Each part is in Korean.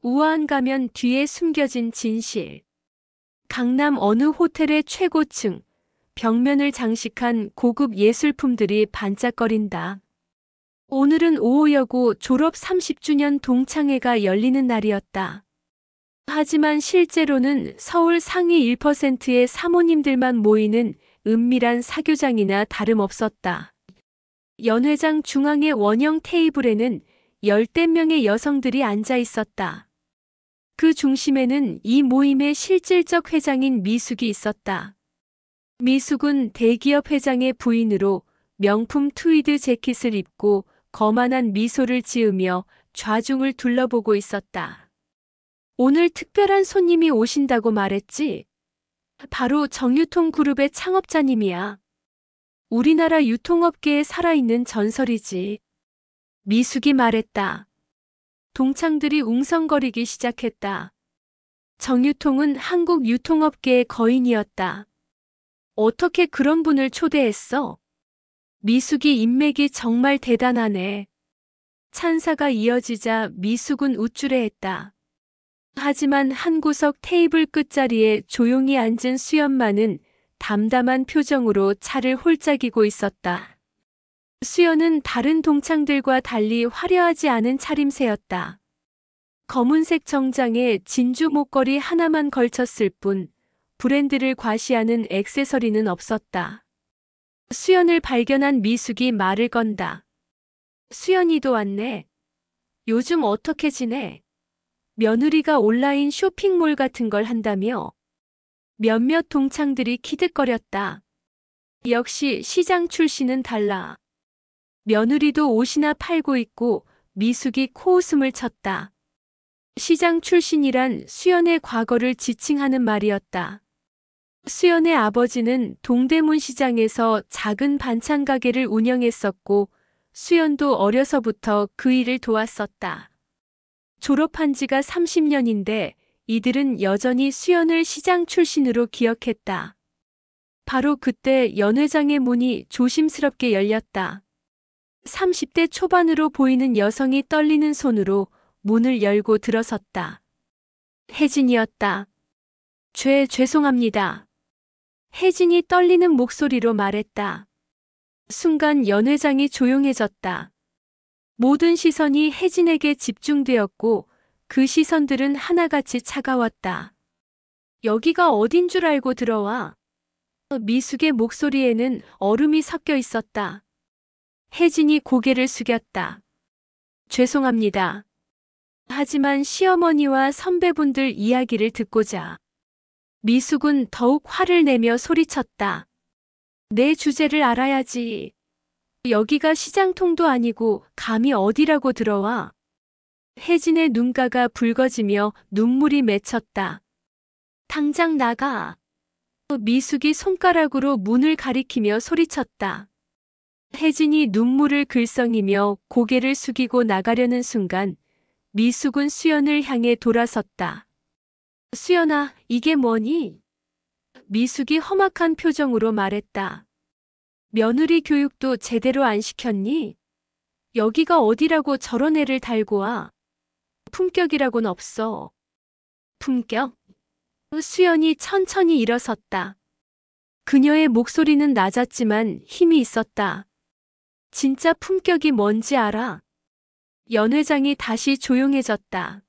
우아한 가면 뒤에 숨겨진 진실. 강남 어느 호텔의 최고층, 벽면을 장식한 고급 예술품들이 반짝거린다. 오늘은 오호여고 졸업 30주년 동창회가 열리는 날이었다. 하지만 실제로는 서울 상위 1%의 사모님들만 모이는 은밀한 사교장이나 다름없었다. 연회장 중앙의 원형 테이블에는 열댓 명의 여성들이 앉아 있었다. 그 중심에는 이 모임의 실질적 회장인 미숙이 있었다. 미숙은 대기업 회장의 부인으로 명품 트위드 재킷을 입고 거만한 미소를 지으며 좌중을 둘러보고 있었다. 오늘 특별한 손님이 오신다고 말했지? 바로 정유통 그룹의 창업자님이야. 우리나라 유통업계에 살아있는 전설이지. 미숙이 말했다. 동창들이 웅성거리기 시작했다. 정유통은 한국 유통업계의 거인이었다. 어떻게 그런 분을 초대했어? 미숙이 인맥이 정말 대단하네. 찬사가 이어지자 미숙은 우쭐해했다. 하지만 한 구석 테이블 끝자리에 조용히 앉은 수연만은 담담한 표정으로 차를 홀짝이고 있었다. 수연은 다른 동창들과 달리 화려하지 않은 차림새였다. 검은색 정장에 진주 목걸이 하나만 걸쳤을 뿐 브랜드를 과시하는 액세서리는 없었다. 수연을 발견한 미숙이 말을 건다. 수연이도 왔네. 요즘 어떻게 지내? 며느리가 온라인 쇼핑몰 같은 걸 한다며? 몇몇 동창들이 키득거렸다. 역시 시장 출신은 달라. 며느리도 옷이나 팔고 있고 미숙이 코웃음을 쳤다. 시장 출신이란 수연의 과거를 지칭하는 말이었다. 수연의 아버지는 동대문 시장에서 작은 반찬 가게를 운영했었고 수연도 어려서부터 그 일을 도왔었다. 졸업한 지가 30년인데 이들은 여전히 수연을 시장 출신으로 기억했다. 바로 그때 연회장의 문이 조심스럽게 열렸다. 30대 초반으로 보이는 여성이 떨리는 손으로 문을 열고 들어섰다. 혜진이었다. 죄송합니다. 혜진이 떨리는 목소리로 말했다. 순간 연회장이 조용해졌다. 모든 시선이 혜진에게 집중되었고 그 시선들은 하나같이 차가웠다. 여기가 어딘 줄 알고 들어와? 미숙의 목소리에는 얼음이 섞여 있었다. 혜진이 고개를 숙였다. 죄송합니다. 하지만 시어머니와 선배분들 이야기를 듣고자. 미숙은 더욱 화를 내며 소리쳤다. 내 주제를 알아야지. 여기가 시장통도 아니고 감히 어디라고 들어와. 혜진의 눈가가 붉어지며 눈물이 맺혔다. 당장 나가. 미숙이 손가락으로 문을 가리키며 소리쳤다. 혜진이 눈물을 글썽이며 고개를 숙이고 나가려는 순간 미숙은 수연을 향해 돌아섰다. 수연아, 이게 뭐니? 미숙이 험악한 표정으로 말했다. 며느리 교육도 제대로 안 시켰니? 여기가 어디라고 저런 애를 달고 와? 품격이라곤 없어. 품격? 수연이 천천히 일어섰다. 그녀의 목소리는 낮았지만 힘이 있었다. 진짜 품격이 뭔지 알아? 연회장이 다시 조용해졌다.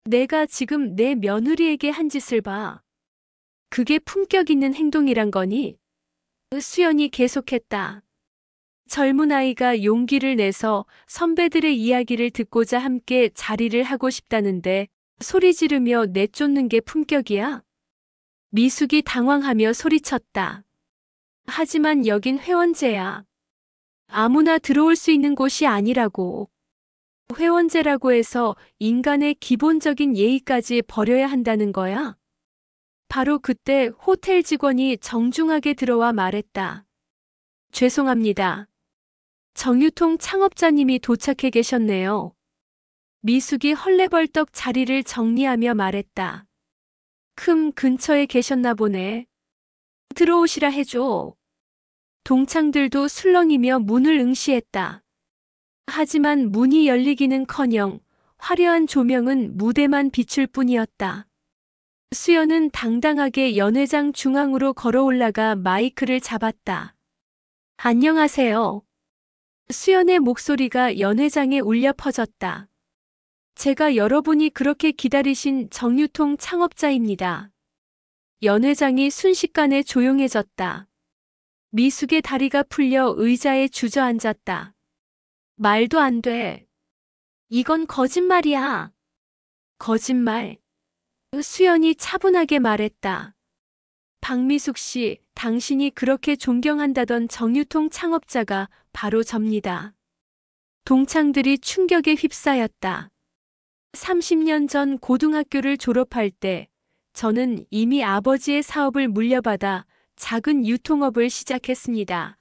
내가 지금 내 며느리에게 한 짓을 봐. 그게 품격 있는 행동이란 거니? 수연이 계속했다. 젊은 아이가 용기를 내서 선배들의 이야기를 듣고자 함께 자리를 하고 싶다는데 소리 지르며 내쫓는 게 품격이야? 미숙이 당황하며 소리쳤다. 하지만 여긴 회원제야. 아무나 들어올 수 있는 곳이 아니라고. 회원제라고 해서 인간의 기본적인 예의까지 버려야 한다는 거야? 바로 그때 호텔 직원이 정중하게 들어와 말했다. 죄송합니다. 정유통 창업자님이 도착해 계셨네요. 미숙이 헐레벌떡 자리를 정리하며 말했다. 근처에 계셨나 보네. 들어오시라 해줘. 동창들도 술렁이며 문을 응시했다. 하지만 문이 열리기는커녕 화려한 조명은 무대만 비출 뿐이었다. 수연은 당당하게 연회장 중앙으로 걸어 올라가 마이크를 잡았다. 안녕하세요. 수연의 목소리가 연회장에 울려 퍼졌다. 제가 여러분이 그렇게 기다리신 정유통 창업자입니다. 연회장이 순식간에 조용해졌다. 미숙의 다리가 풀려 의자에 주저앉았다. 말도 안 돼. 이건 거짓말이야. 거짓말. 수연이 차분하게 말했다. 박미숙 씨, 당신이 그렇게 존경한다던 정유통 창업자가 바로 접니다. 동창들이 충격에 휩싸였다. 30년 전 고등학교를 졸업할 때 저는 이미 아버지의 사업을 물려받아 작은 유통업을 시작했습니다.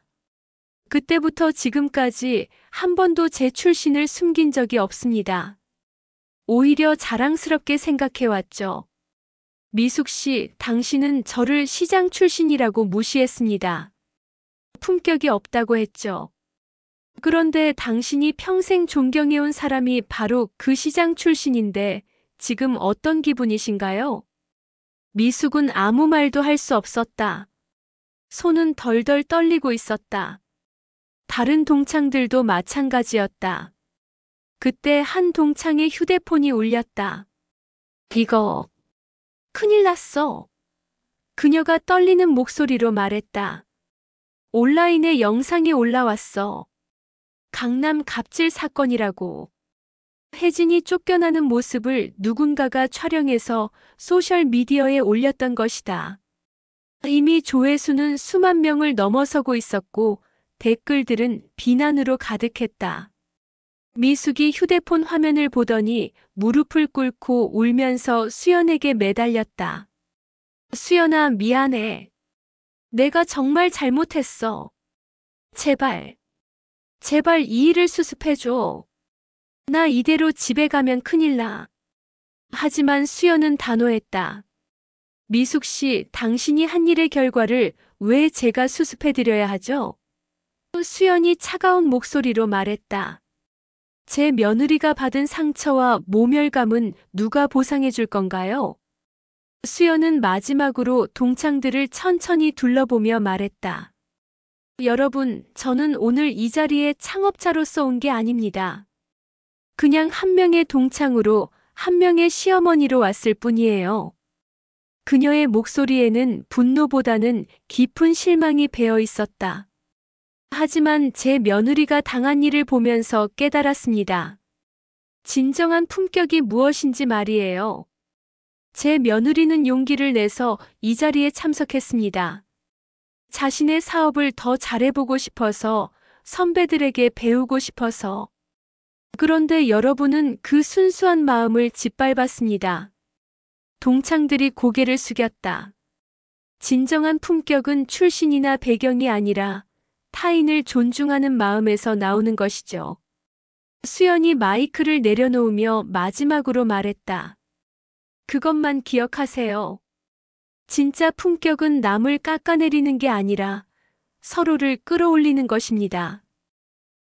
그때부터 지금까지 한 번도 제 출신을 숨긴 적이 없습니다. 오히려 자랑스럽게 생각해왔죠. 미숙 씨, 당신은 저를 시장 출신이라고 무시했습니다. 품격이 없다고 했죠. 그런데 당신이 평생 존경해온 사람이 바로 그 시장 출신인데 지금 어떤 기분이신가요? 미숙은 아무 말도 할 수 없었다. 손은 덜덜 떨리고 있었다. 다른 동창들도 마찬가지였다. 그때 한 동창의 휴대폰이 울렸다. 이거 큰일 났어. 그녀가 떨리는 목소리로 말했다. 온라인에 영상이 올라왔어. 강남 갑질 사건이라고. 혜진이 쫓겨나는 모습을 누군가가 촬영해서 소셜미디어에 올렸던 것이다. 이미 조회수는 수만 명을 넘어서고 있었고 댓글들은 비난으로 가득했다. 미숙이 휴대폰 화면을 보더니 무릎을 꿇고 울면서 수연에게 매달렸다. 수연아, 미안해. 내가 정말 잘못했어. 제발, 제발 이 일을 수습해줘. 나 이대로 집에 가면 큰일 나. 하지만 수연은 단호했다. 미숙 씨, 당신이 한 일의 결과를 왜 제가 수습해드려야 하죠? 수연이 차가운 목소리로 말했다. 제 며느리가 받은 상처와 모멸감은 누가 보상해 줄 건가요? 수연은 마지막으로 동창들을 천천히 둘러보며 말했다. 여러분, 저는 오늘 이 자리에 창업자로서 온 게 아닙니다. 그냥 한 명의 동창으로, 한 명의 시어머니로 왔을 뿐이에요. 그녀의 목소리에는 분노보다는 깊은 실망이 배어 있었다. 하지만 제 며느리가 당한 일을 보면서 깨달았습니다. 진정한 품격이 무엇인지 말이에요. 제 며느리는 용기를 내서 이 자리에 참석했습니다. 자신의 사업을 더 잘해보고 싶어서, 선배들에게 배우고 싶어서. 그런데 여러분은 그 순수한 마음을 짓밟았습니다. 동창들이 고개를 숙였다. 진정한 품격은 출신이나 배경이 아니라 타인을 존중하는 마음에서 나오는 것이죠. 수연이 마이크를 내려놓으며 마지막으로 말했다. 그것만 기억하세요. 진짜 품격은 남을 깎아내리는 게 아니라 서로를 끌어올리는 것입니다.